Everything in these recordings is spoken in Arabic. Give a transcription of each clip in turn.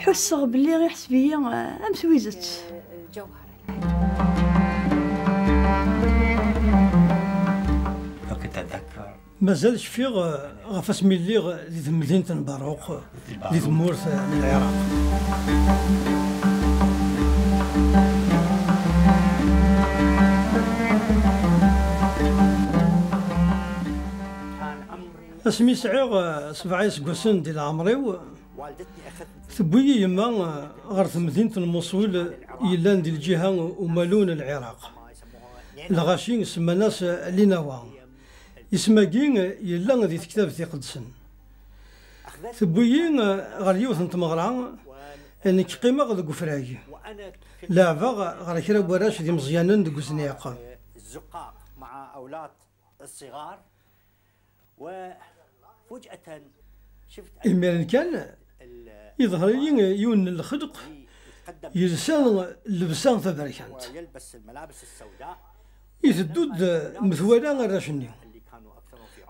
حسغ بلي غير حسبيه ام ثويزت الجوهر. كنت أتذكر مازالش في غف اسمي اللي دي مدينة باروق دي ثمورث العراق. اسمي سعيغ 7 سكوسن ديال عمري ثبوي يما غير مدينة الموصول يلان ديال الجهة ومالون العراق الغاشي سما ناس ليناوا يسماكين يلا غادي تكتاب تيقدسن ثبوي غير يوث نتمغرا انك قيمه غادي كفراي لعبه غير كرا براش دي مزيانين ديك زنيقه الزقاق مع أولاد الصغار وفجأة شفت الميرن كان يظهر لي يون الخدق يلسان لبسان تبركانت ويلبس الملابس السوداء يثدود مثوالا الراشني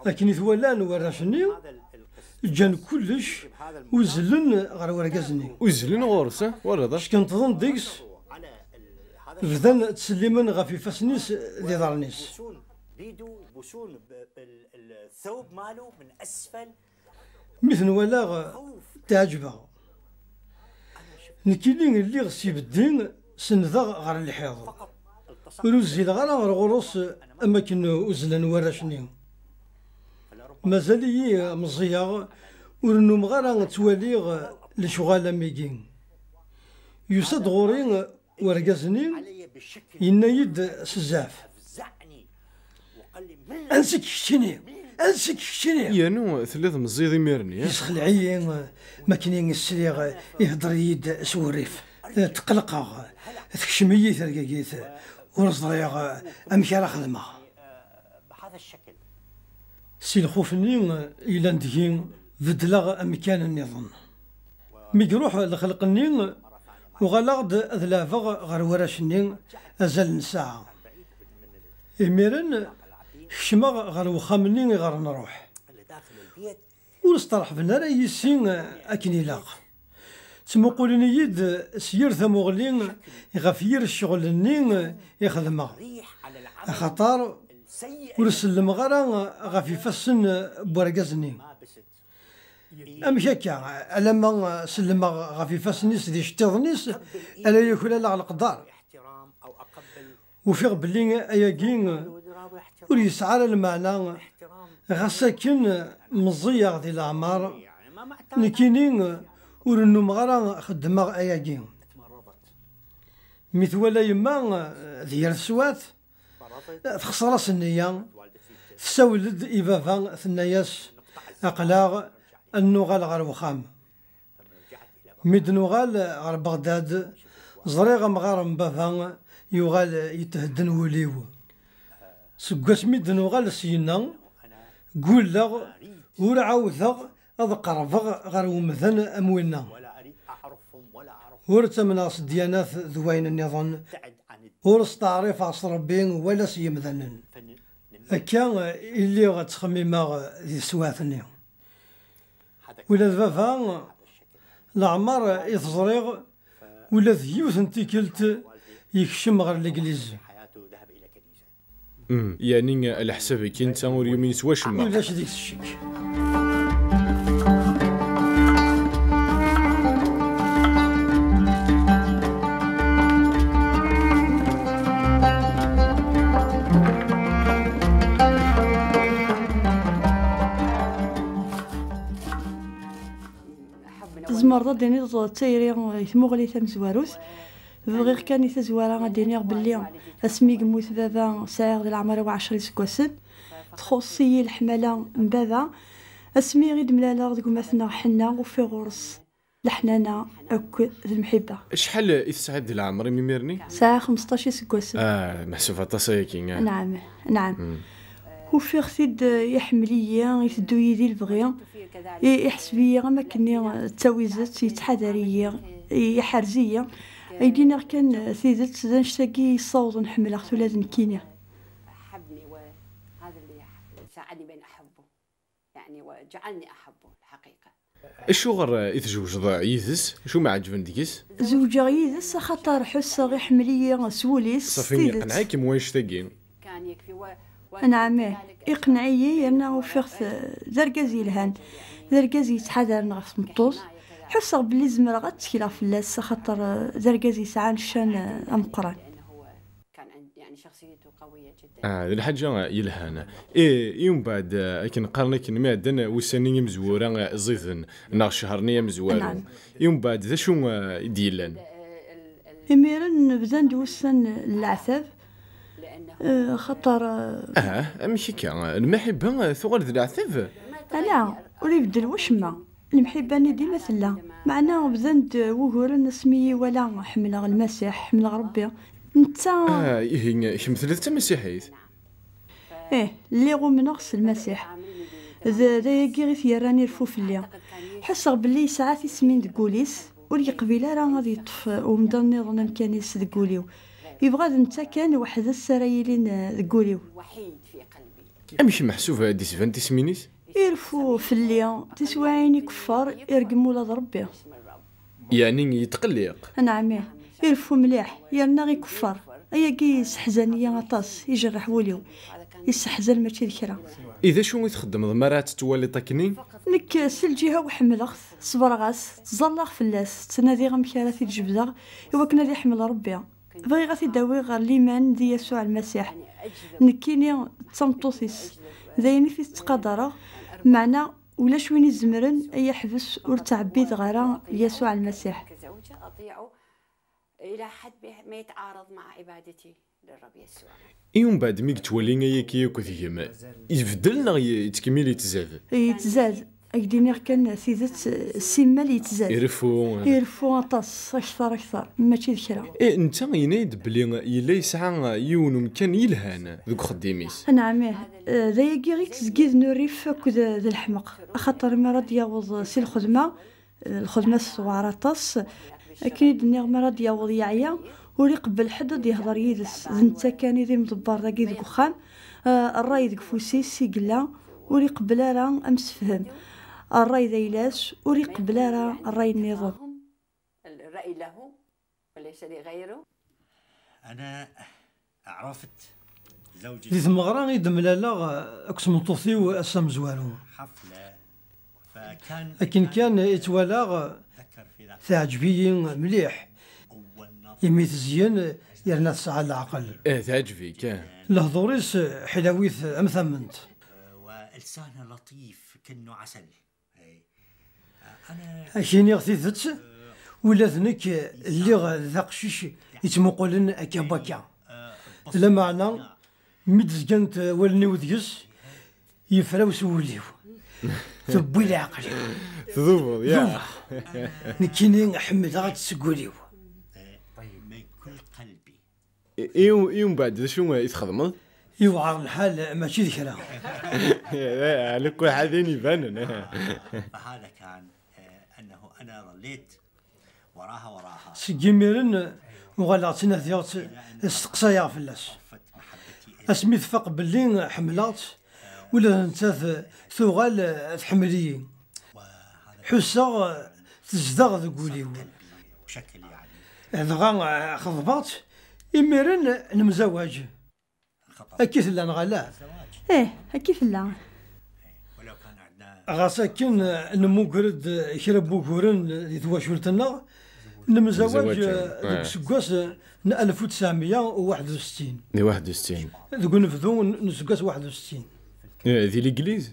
لكن يثولان وراشني جان كلش وزلن غير ورقازني وزلن غورسه ورده اش كنتظن ديكس بدان تسليمن غافي فاسنيس دي دارنيس بوسون الثوب مالو من أسفل مثل ولا تعجبها نكيلين اللي غسي بالدين سنذا غير الحيض ونزل غير غروس اماكن وزلن وراشني مازال مزيا ورنوم غير توالي لشغال ميكين يسد غورين ورقازني ينايد سزاف انسك شتيني انسك شتيني يانو ثلاث مزيض ميرني يسخل عيين ماكينين السريغ يهضر يد سوريف تقلقا تكشمية ثرقاقيت ورصدريغ امشي خدمه بهذا الشكل سي الخوفني إلا ندهين بدلا أمكان النظام ميقروح لخلقني وغلاغد أذلافغ غير وراشني أزال نساعة إميرن كشماغ غير وخامني غير نروح ونصطرح بنا راه يسين أكن يلاق تمقولني يد سير ثمغلين غفير الشغل يخدمه خطر ورسلم غرا غافي فسن بورقازني امشاكا على ما سلم غافي فسنيس دي شتيضنيس الا ياكل على القدار وفي بلي اياكين وريسعى المعنى غساكن مزيغ ديال العمار نكينين ورنوم غرا خدمه اياكين مثولا يما ديال السوات تخسر النية تسولد إبافا ثناياس أقلاغ النغال غير وخام ميد نغال غير بغداد زريغ مغار مبافا يغال يتهدن وليو سكاس ميد نغال سينا قولغ ورعاوثغ أذ قرفغ غير ومثن أموينا ورتمناس ديانات ذوين النظام ورستعرف عصر بين ولا سيمذنن هكا اللي غتخمم ذي سواتني ولا ذفا العمر يتزريغ ولا ذيوث انتكلت يكشم غير الانجليز يعني على حسابك انت وريومين سواش ما ولاش ديك الشيك زمرضة ديني تايري يثموغلي ثم زواروث غير كان يتزوارا ديني بلي اسمي قموت بابا ساعة ديال العمر 10 سكواسن تخصي الحمالة من بابا اسمي غير ملالا دكماتنا حنا وفي غرس الحنانة اك المحبة. شحال يتسعد العمر ميرني؟ ساعة 15 سكواسن. محسوفة تصايكين. نعم. وفي غثيد يحمليا يثدو يدي البغيا يحسبيا ما كني تاويزت يتحذريا يحرزيا ايدينا كان ثيزت نشتاقي يصوت نحمل اختو لازم كينيا حبني وهذا اللي ساعدني بين احبه يعني وجعلني احبه الحقيقه شو غير يتزوج يدس شو ما عجبن ديكس زوجة يدس خاطر حس غير حملية سوليس صافي قنعك مواش تاقين كان يكفي نعم يقنعي أنا وفيغ زرقازي الهان زرقازي يتحذر نغف مطوز حس بلي زمر غتكلا فلاس خاطر زرقازي ساعة الشان أمقران لانه هو كان يعني شخصيته قويه جدا. الحاجة يلهانا يوم بعد كي نقارن كي معدن وساني مزورا زيدن ناغ شهرني مزوار نعم. يوم بعد ذا شو ديلان إميرن بدا ندوسن العثاب لانه خاطر ماشي كان المحبة ثغر ذا العثف لا ولي بدل وشما المحبة ني ديما ثلا معنا بذند وهورن اسمي ولا حمل المسيح حمل ربي نتا هي كمثل مسيحيت اللي غو نغس المسيح ذا يقيغ يراني الفوف اللي حسغ بلي ساعات اسمين دقوليس ولي قبيله راه غادي يطف ومدان نظن كانيس دقوليو يبغى نتا كان واحد السرايلين دقوليو وحيد في قلبي. ماشي محسوب هادي سفان تسمينيس يرفو في اللي تسواعيني كفار يرقموا لاد ربي يعني يتقلق نعم يرفو مليح يرنا غي كفار ايا كي سحزانيه غطاس يجرح وليو يسحزن ماشي ذكرى اذا شو يتخدم ضمرات توالي طاكنين نك سلجيها وحملغ صبرغاس تزلغ فلاس تنادي غمكاراتي الجبده ايوا كنا دي حمل ربي بغي غادي داوي غير ليمان دي يسوع المسيح نكيني تمطوسيس دايني في تقدر معنا ولا شوين الزمرن اي حبس ورتعبيد غير يسوع المسيح كزوجة اطيعه الى حد ما يتعارض مع عبادتي للرب يسوع. يوم بعد ميك تولي ياكي كوثيما يبدلنا يتكمل يتزاد يتزاد اكدينيغ كان سيدت السمال يتزاد يرفو طاس اكثر ماشي ذكرى انت ينايد بلي يلا يسعى يون مكان يلهان ذوك خديميس نعم ذا يقيغيك تزكيد نوريف كود ذا الحمق خاطر مرض ياوض سي الخدمه الصغيره طاس اكيد نيغ مرض ياوض يعيا ولي قبل حد يهضر يدس انت كان يدي مدبر داكي ذوك خام الراي ذوك فوسيس يقلا ولي قبل راه امس فهم الراي ذا يلاس ولي قبل راه الراي النظام الراي له وليس لغيره. انا عرفت زوجي دي ثمغران يدم لالا اكسم طوثي واسام زوالو حفله فكان لكن كان يتوالى ذكر في ذاك تعجبي مليح اول نظر يميت زين يرنا تسعى العقل تعجبي كان لهضوريس حلاويث امثمنت ولسانه لطيف كأنه عسل. انا اشيني غثيثت ولا ذنك اللي ذاق شيش يتمقلن اكاباكا لا معنى مدزكنت ولني وذيس يفراوس وليو ثبوي العقل تذوب يا نكيني حمد غاد تسقوليو من كل قلبي. يوم بعد شو يتخدم يوعر الحال ماشي ذكرى على كل حدين يبان فهذا كان انه انا ظليت وراها سكيميرن وغلاتنا ذيوت استقصايا فلاس فت محبتي اسمي ثفق باللي حملات ولا انت ثغال تحملي حسا تزدغ ذقولي بشكل يعني دغا خضبات يميرن نمزواج خطر اكيد لا نغلا كيف لا ولو كان عندنا غاساكن نموكرد شربو كورن يتواشولتنا نمزواج ذوك سكاس 1961 61 ذوك نفذو نسكاس 61 ذي الانجليز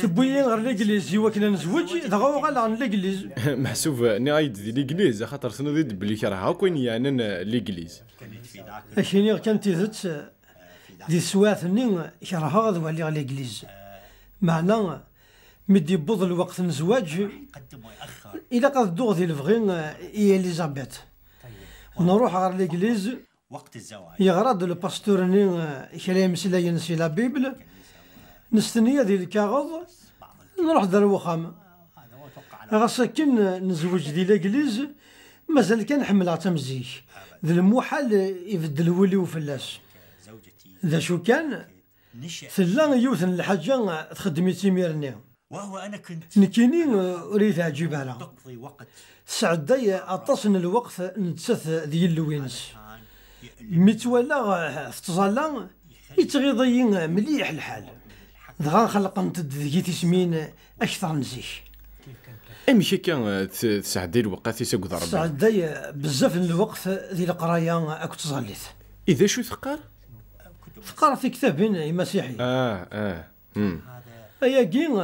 تبوي غير الانجليزي وكنا نزوج دغا غالا عن الانجليز محسوب نايد ذي الانجليز خاطر سنودي بلي كره كوين يعني الانجليز كنت في ذاك اشيني كانت تيزت دي سواتني كرهها غدو على الانجليز معنا مدي بوض الوقت نزواج يقدم ويأخر الى قد دوغ الفغين هي اليزابيث نروح على الانجليز وقت الزواج يغرد الباستورني كلام سلاين سي لا بيبل نستني ديال الكاغوض نروح دار الوخام هذا هو اتوقع غاساكن نزوج ديال الانجليز مازال كان حملها تمزيك ذا المحال يبدل ولي وفلاس زوجتي ذا شو كان نشأ ثلا يوثن الحاجة تخدمي تيميرني وهو أنا كنت نكيني أريد أعجب على تقضي وقت سعدي أتصن الوقت نتسث ذي اللوينس متولى تظل يتغيضي مليح الحال دغا خلقنت ذي تسمين أكثر نزيك امشي كان تسعدي الوقت يسقط ربي سعدي بزاف الوقت ذي القرايه اكو تظليت اذا شو ثقار ثقار في كتاب مسيحي ايا كين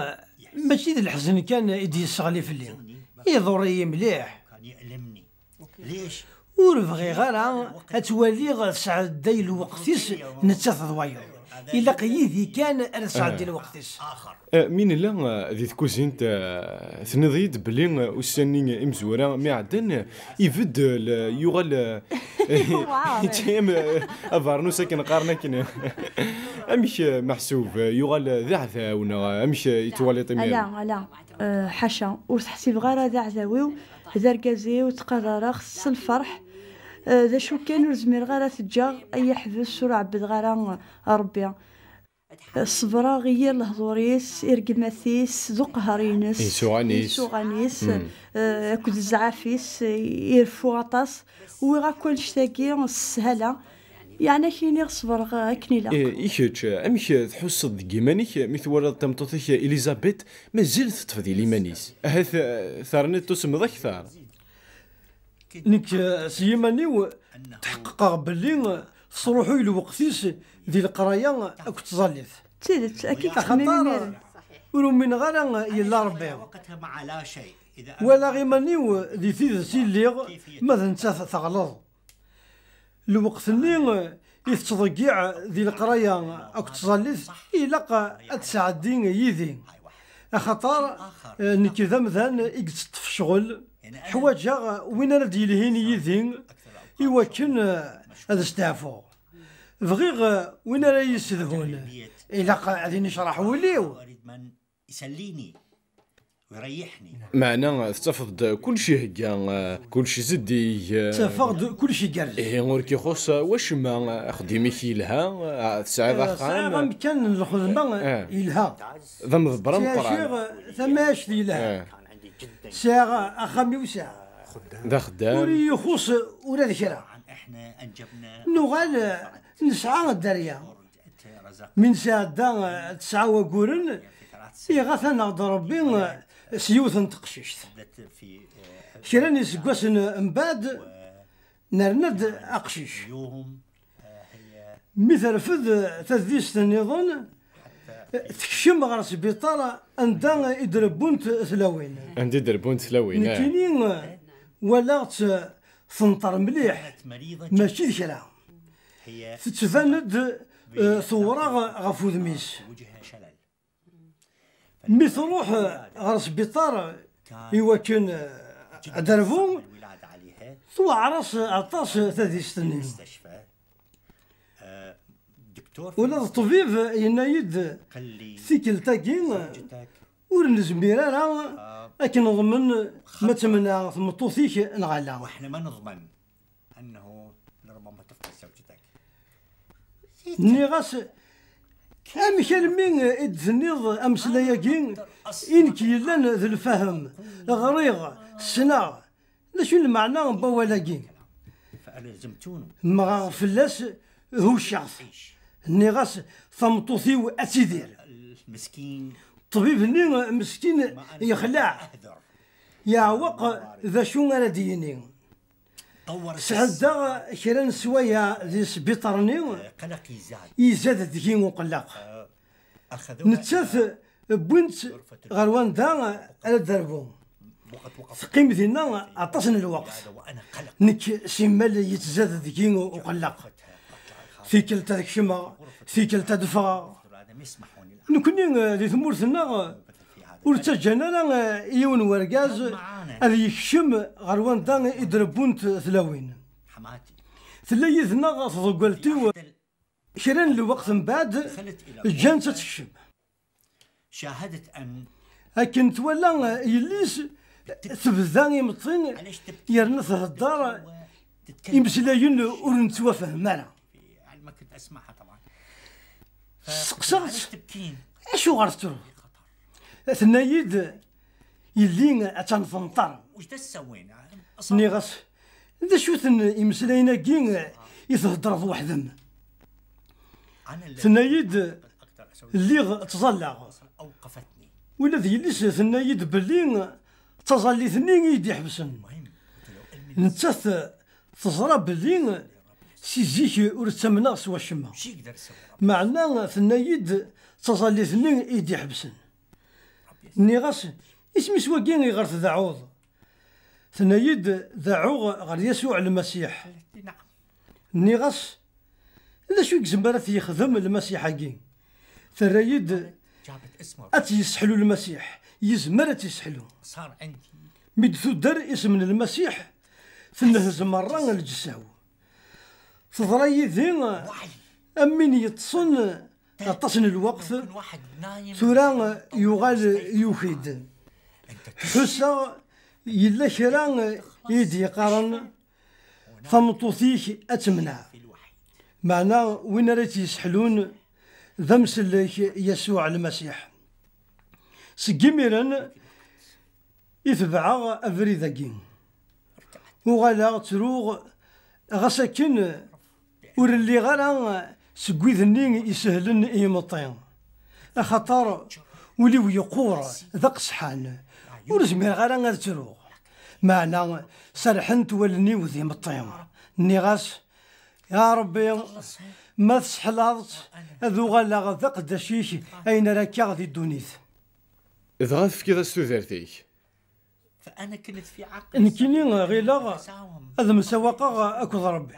ماشي ذي الحزن كان يدي يشغلي في الليل يضري مليح كان يألمني. ليش؟ ورفغي غير اتولي سعدي الوقتيس نتسث ضوايا الا قيدي كان سعدي الوقتيس مين لا ذي تكوزينت ثنضيد بلي وسنين امزورا ما عدن يفد يغل تيم افارنو ساكن قارنا كنا امش محسوب يغل ذعثا ونا امش يتولي طمير لا حاشا وتحسب غير ذا عزاوي هذا وتقرر خص الفرح ذا شو كان زمير غير تجا اي حبس ورعبد غير ربي الصبرا غير الهضوريس إرقماثيس ذو قهرينس سوغانيس كود الزعافيس يرفو غطاس ويغا كل شتاقي السهلة يعني كيني صبر كنيلا إيش أمش تحس دقيمانيك مثل ولد تمطوثيك إليزابيث ما زلت تفضي ليمانيس هاث ثارنت تسمى أكثر نك سيماني تحقق باللي صروحو الوقتيس ذي القرايه اكو تظليت تيدت اكيد خطر ولو من غير يلا ربي وقتها مع لا شيء إذا ولا غيماني ذي تيدسي اللي ماذا انت تغلط الوقت اللي يتصدقيع ذي القرايه اكو تظليت إلا تساعدين يدي خطر نك ذا مثلا يقصد في الشغل حواجا وين راه يلهين يدين يوكن هذا استعفو بغيغ وين راه يستذهون إلا قاعدين يشرحوا ليو أريد من يسليني ويريحني. معنا تفقد كل شيء هكا كل شيء زدي تفقد كل شيء قال إيه غير كيخص واش ما خديمك يلها تسعة خام كان الخدمة يلها ضم ضبرم قران ثماش يلها ساعة أخامي وساعة دا خدام وري يخص ولا ذكرى احنا انجبنا نغال نسعى الدريا من ساعة تسعة وقورن يغاثا نغض ربي سيوث تقشيشت كرا نسقاس من بعد نرند أقشيش مثل فذ تذيست النظام تكشم غير سبيطار عندها يدربونت ثلاوين عندي دربونت ثلاوين نكينين ولا ثنطر مليح ماشي ذكرى تتفند ثورة غفوذ ميس مي تروح غير سبيطار يوكن دربون ثو عرس عطاس تذيستني ولا الطبيب ينايد ثيكل تاكين ورنزمير راه لكن نضمن ما تمنع ثمطوثيك نغلا واحنا ما نضمن انه لربما تفقد زوجتك. ني غاس كان من ادنيض امسلاياكين انك يلان ذو الفهم غريغ السنا لا شو المعنى بوالاكين فالزمتون ما فلاس هو الشخص ني غاس ثمطوثي اسيدير المسكين طبيب ني مسكين يخلع يعوق ذا شو غادييني سعدا كرا سوايا ذي سبيطرني قلق يزاد ذكي وقلق نتساف بنت غروان دا على دربو ثقيم ذينا عطاسنا الوقت نك سيمال يتزاد ذكي وقلق في كلتا ذاك شما في كلتا دفا نكوني ذي ثمورتنا ورتجانا لا يون ورقاز هذا يكشم غروان دا يدربونت ثلاوين حماتي ثلايثنا تضقلتي كران الوقت من بعد جانت تكشم شاهدت ان لكن تولى يليس تبدا يمطين يرنث الدار يمسلاين ورنتوافه معنا يعني ما كنت اسمعها طبعا سقسات تبكين اشو غرتو ثنايد يلي تنفنطر وش تسوين؟ نيغاس ذا شو يمسلاينا كين يتهضر وحدهم ثنايد اللي تظلع اوقفتني ولا ذي اللي ثنايد باللي تظلي ثنين يدي حبسن نتاث تزرى باللي سيزيك ورتمنا سوا الشما معنا ثنايد تظلي ثنين يدي حبسن نيغاس اسمي سوا كين غير تذعوض ثنايد ذاعو غير يسوع المسيح نيغاس لا شو يزمرات يخدم المسيح كين ثرايد أتيسحلوا المسيح يزمر تيسحلوا صار عندي مدثو در اسم المسيح ثنهز مرة الجساو تضري ذين أمين يتصن تصن الوقت ثورا يغال يوخيد حسا يلا كرا يدي قارن فمطوثيك أتمنع معنا وين راه تيسحلون ذمس يسوع المسيح سكيميران يتبع افريداكين وغالا تروغ غساكن ورلي غالا سكويذني يسهلن ايمطين خاطر وليو يقور ذاك صحان ورزمير غالا تروغ معنا سرحنت ولني وذي مطين نيغاس يا ربي ما تسحلاضت ذو غالا ذاك داشيش اين راكا غادي الدونيث إذا في كذا ستودرتيك فأنا كنت في عقل نكيني غيلا هذا مسواقا أكو ربي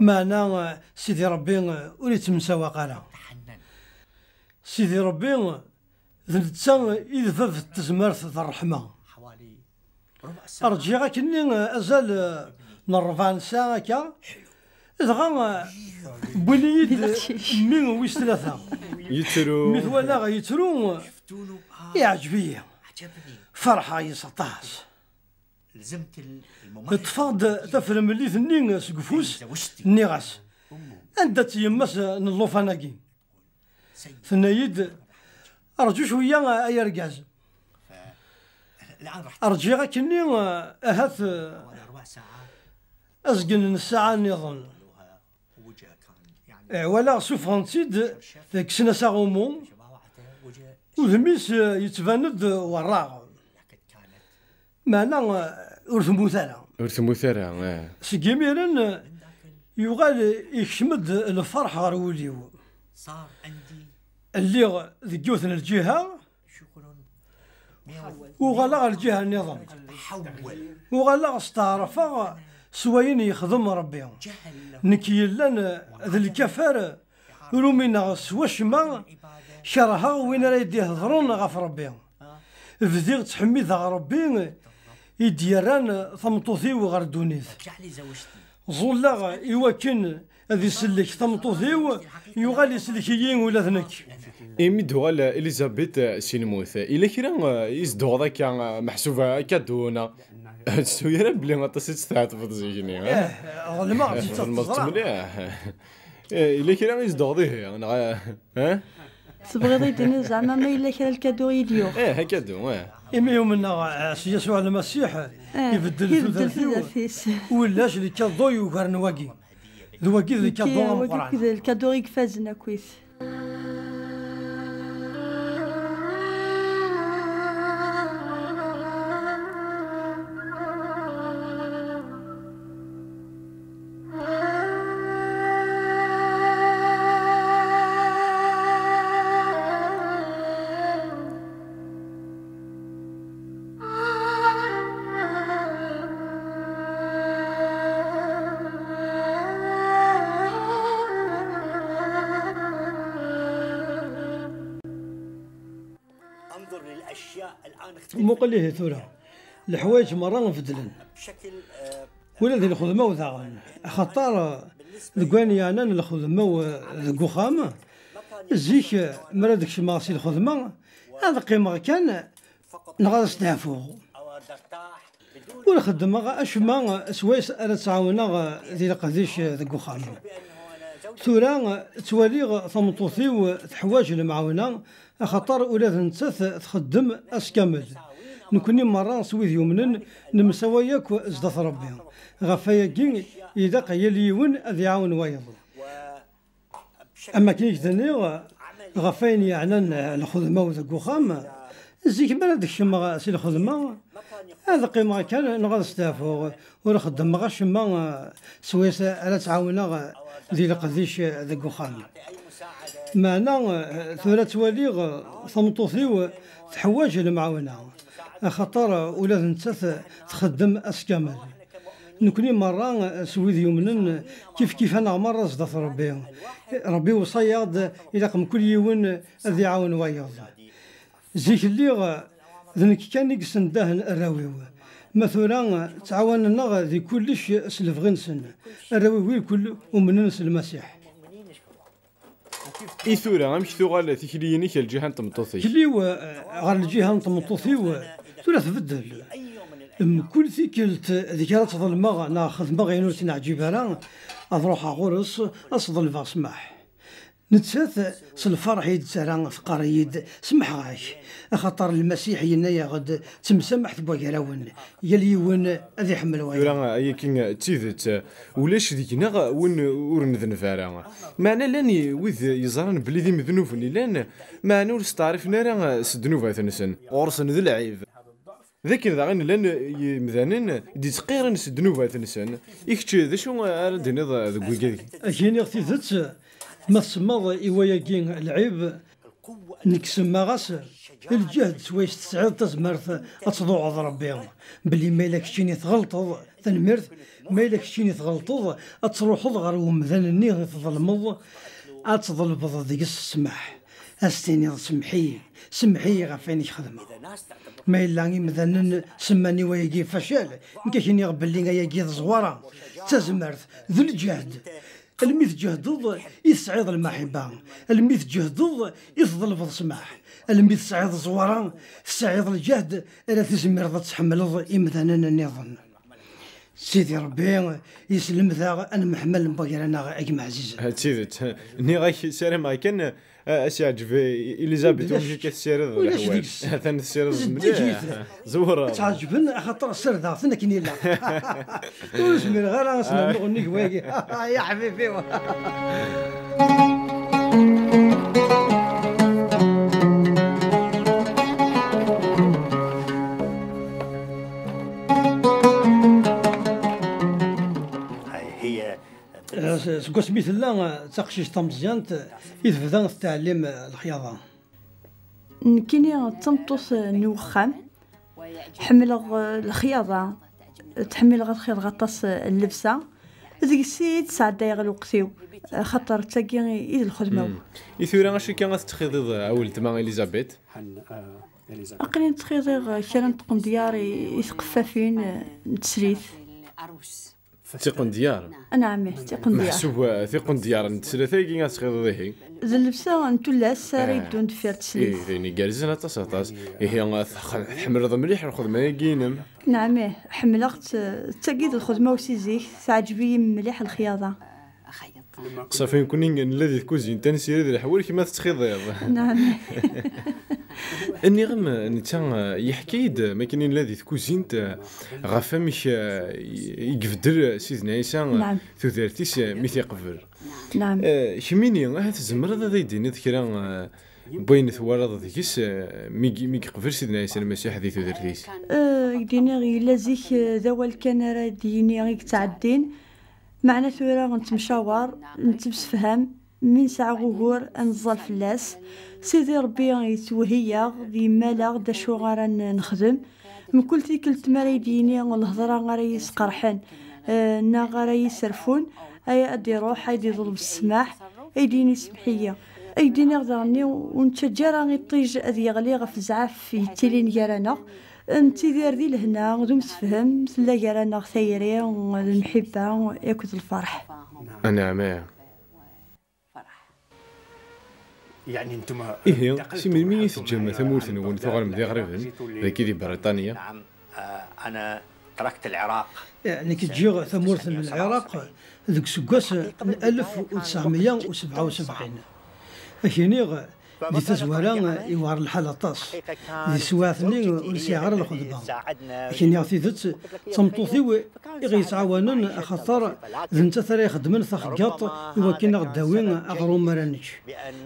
معنا سيدي ربي وليت مسواقا لا سيدي ربي ذنتا إذا في التزمرت ذا الرحمة حوالي ربع ساعة أرجع كني أزال نرفع ساعة كا إذا بوليد من ويس ثلاثة يترو مثوالا يترو يعجبني فرحة يسطاس لزمت الممثل تفاض تفرم اللي ثنين سقفوس نيغاس أنت تيمس نلوفاناكي ثنايد أرجو شوية أي رجاز الآن راح أرجع كني أهث ربع ساعة أزقن الساعة نظن وجه كان يعني ولا سوفرانتيد ذاك سنة ساغومون وجه وذميس يتفاند وراغ لكن كانت معنا ورثمو ثلا ورثمو ثرى سكيميرن يغال يكشمد الفرح غير وليو صار عندي اللي ذكيوثن الجهة شغل وغلا الجهة النظام حول وغلا استعرفا سواين يخدم ربي جهل نكي لان ذا الكفار رومينا سواش ما شرها وين راه يدي يهضرون غف ربي بديت تحمي ذا ربي يديران ثمطوثي وغير دونيث جعلي زوجتي زولا يوكن هذه سلك ثمطوثي يغال يسلكيين ولا ثنك إيمي دوغال إليزابيث سينموث إلا كرا يزدوغ ذاك محسوبة كادونا سويرا بلي ما تصيت تستعطف زيجني غلما المغت مليح إلا كرا يزدوغ ذيه ها تبغي يديني زعما ما إلا كان الكادو يديو هكادو إما يومنا يسوع المسيح يبدل ثلاثيس ولاش اللي كضو يوكر نواكي ذواكي اللي كضو مقران الكادو يكفازنا كويس انظر للاشياء الان اختلفت مقليه ثورة الحوايج مرة نفدلن بشكل ولا ذي الخدمة وثاغن خطار ذقاني أنا الخدمة وذقوخام زيك مرادك شماسي الخدمة هذا قيمة كان نغاد استعفوه او ترتاح بدون ولا خدمة أشما سويس أنا تعاونا ذي القديش ذقوخام بانه انا ثورا تواليغ ثمطوثي وتحواج المعاونة خاطر ولاد نتث تخدم أسكامل نكوني مرة سويد يومنن نمساوياك زدث ربي غفايا كين يدق يليون أذ يعاون ويض أما كي كتني غفاين يعنن الخدمة وذاك وخام زيك بلا داك الشما سي الخدمة هذا قيمة كان نغاد ستافو ونخدم غاش ما سويس على تعاونا ذي القديش ذاك وخام معنا ثلاث تواليغ ثمطوثي تحواج المعاونة خاطر ولاد نتاث تخدم أسكامل نكوني مرة سويد يومنن كيف أنا مرة زدت ربي وصياد إلى قم كل يوم أذي عاون وياض زيك اللي ذنك كان يقسن دهن الراويو مثلا تعاوننا ذي كلش سلف غنسن الراوي كل ومننس المسيح إثورة أمش ثغال تكليني كالجهة تمطوثي كليو غير الجهة تمطوثي ثلاث تبدل كل ثيكلت ذكرى تظلمغ ناخذ مغينوت نعجبها لا أروح أغرس أصدل فاسمح نتساث الفرح يتسرى في قريد سمح غاش خاطر المسيح ينايا غد تمسمح بوكراون يليون أذي حمل وين ولا أي كين تيذت ولاش ذيكنا وين ورنذن فارا معنا لاني وذ يزران بلي ذي مذنوفني لان معنا ورستعرفنا راه سدنوفا ثنسن ورسن ذي العيب ذاك غين لان مثلا دي تقير نسدنوفا ثنسن يكتشي ذا شو ردنا ذا كويكا أكيني اختي ذات ما تسمض إيواياكين العيب نكسم غاس الجهد سويش تسعد تزمرت أتضوع ربي بلي مايلك شيني تغلطض تنمرت مايلك شيني تغلطض أتروحض غير ومثلا النيغ تظلمض أتظلبض ديك السماح أستيني سمحي غفيني خدمة ما إلا مثلا سماني ويجي فشل نكاشيني غبلي غيجي زوارة تزمرت ذو الجهد الميث جهد يسعيد المحبة الميث جهد يظلف السماح الميث سعيد زوارا سعيد الجهد الا تزمر تحمل مثلا النظام سيدي ربي يسلم ذا انا محمل نبغي انا اجمع عزيز هاتشيفت ني غاي سيري كان اسيعجب اليزابيث ومشي كتسير الحوايج هذا السير زوره تعجبن خاطر السر ذا ثنا كاين لا واسمي غير اسمع نغنيك واقي يا حبيبي سكو سميت لا تقشيش تمزيانت يتبدا في تعليم الخياطه كيني تمطوس نوخام حمل الخياطه تحمل الخياط غطاس اللبسه ذيك السيد ساعد دايغ الوقتيو خاطر تاكي يد الخدمه يثورا اش كان تخيض اول تما اليزابيث اقلين تخيض كان تقوم دياري يثقفافين نتسريث تيقن ديار نعم تيقن ديار محسوب تيقن ديار نتسلثي كي غتخيض ذي اللبسه نتولا ساري دون دفير تسليث يعني جالسين تصاطاس هي حمل مليح الخدمه يقينم نعم حملت تاكيد الخدمه وسيزيك تعجبي مليح الخياطه صافي نكوني الذي كوزين تنسير هذه الحوال كيما تتخيض نعم اني غم نتا يحكيد ما كاينين الذي كوزين غفامش يقفدر سيدنا عيسى نعم ثوثارتيس ميث يقبل نعم شميني هذا الزمر هذا يديني ذكرى بين ثوارض ذيكس مي قبل سيدنا عيسى المسيح ذي ثوثارتيس يديني غير لازيك ذوال كان راه ديني غير تعدين معنا ثورة نتمشاور نتبسفهم من ساعة غور نزل فلاس سيدي ربي يتوهيا ذي مالا دا شو غارا نخدم من كل تيكل تماريديني الهضرة غارا يسقرحن نا غارا يسرفون اي ادي روح ايدي ضرب السماح ايديني سمحية ايديني غدرني ونتشجر غيطيج اذي يغلي غف زعاف في تيلين يارانا انتي دير ذي لهنا غدو مسفهم سلا يارانا ثيري والمحبة ياكل الفرح نعم يعني انتم إيه سيمي مين يتجمع ثمورتنا ونثغر مذي غريبا ذاك دي بريطانيا نعم انا تركت العراق يعني كي تجي ثمورة من العراق ذوك سكاس 1977 أكيني دي تزوارا يوار الحالة طاس دي سواثني ونسيعر الخدمة لكن يعطي ذات تمطوثي يغيتعاونن خاطر ذنتا ثرا يخدمن ثخجاط يوكينا غداوين أغرو مرانيش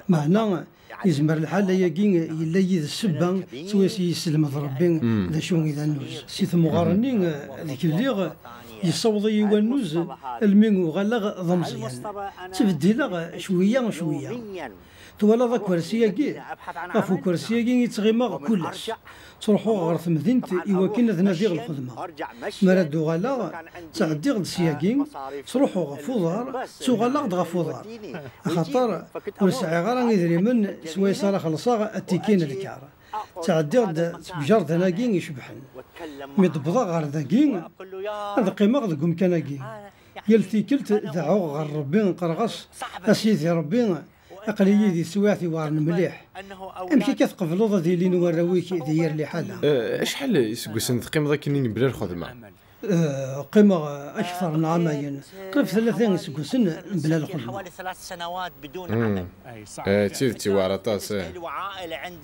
معنا يزمر الحالة ياكين إلا يد السبان سواسي يسلم ربي ذا شو إذا نوز سيث مغارنين ذيك الليغ يصوض يوانوز المينو غلغ ضمزيان تبديلا شوية شوية تولا ذا كرسياكي غافو كرسياكي يتغيما كلش تروحو غير ثمدينت إواكين ذناديغ الخدمة مرادو غالا تعديغ السياكي تروحو غافو دار تغالا غافو دار خاطر ونسعي غير يدريمن سواي صار خلصا التيكين الكار تعديغ تبجر ذناكين يشبحن ميضبضا غير ذاكين هذا قيمة غدكم كناكين يلتي كلت دعو غير ربي قرغص أسيدي ربي أقلية دي سواثي وارن مليح أمشي كتقبلو ذي لين وراويك دير لي حالها شحال يسقسن قيمة ذاك كنين بلا الخدمة قيمة أكثر من عامين قريب 30 يسقسن بلا الخدمة حوالي 3 سنوات بدون عمل تيرتي وارطاس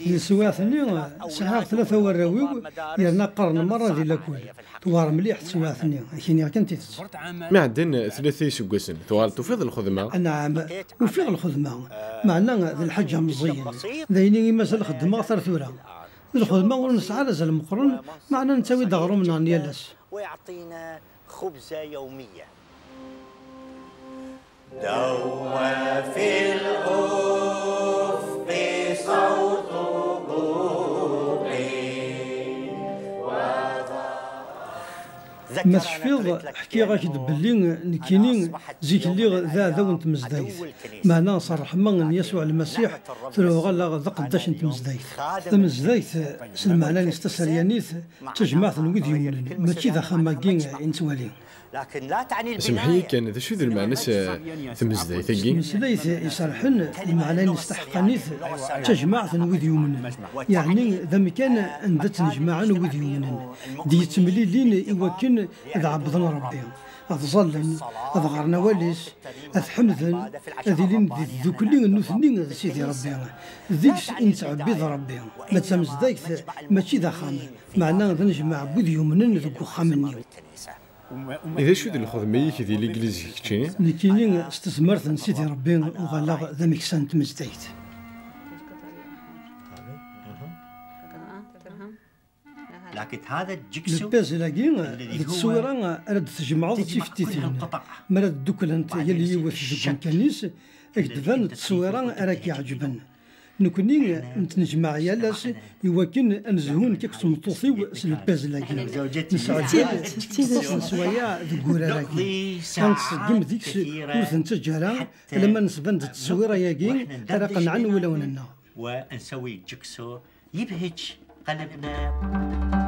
السواث اللي ساعة 3 وراوي يرنا قرن مرة ذي لكل توار مليح سواثني كيني كنتي ما عندنا 3 يسقسن توار توفيض الخدمة نعم وفيض الخدمة معنا ذي الحاجة مزين ذيني مازال الخدمة أكثر ثورة الخدمة ونسعى لازال المقرن معنا نسوي دغرو من نيالس ويعطينا خبزة يومية دوى في الأفق صوت مسفيض حكي غاك باللي نكينين زيك اللي ذا ونت مزدايث معنا صرح من يسوع المسيح ثلو غلا ذا قداش انت مزدايث مزدايث سلمعنا نستسريانيث تجمع الويديو ماشي ذا خماكين انتوالي لكن لا تعني سمحي كان ذا شو ذا المعنى تمزدايث مسدايث يصرحن المعنى نستحقنيث تجمع الويديو من يعني ذا مكان عند تنجمع الويديو من دي تمليلين يوكن إذا عبدنا ربي أظلن أظهرنا واليس أثحمذن أذيلين ذو كلين نثنين سيدي ربي ذيكس إنت عبيد ربي ما تسمز ذاك ماشي ذا خام معناه ذا نجمع بوديو منن ذو خامني إذا شو ذي الخدمة يك ذي الإنجليزي كتشيني نكينين استثمرت سيدي ربي وغلا ذا مكسان تمزدايت لكن هذا الجكسو الباز لاقين التصويرة رد تجمعوا تيفتيتين مراد دوكلانت يلي يوفي كنيس اكتفان التصويرة راك يعجبن نكوني نتنجمع يالاس يوكن انزهون كيكس مطوطي الباز لاقين نسعد نسوايا ذكورا راكي كنتسقم ديكس ورث تجارة لما نسبند التصويرة ياقين راقن عن ولوننا ونسوي جكسو يبهج قلبنا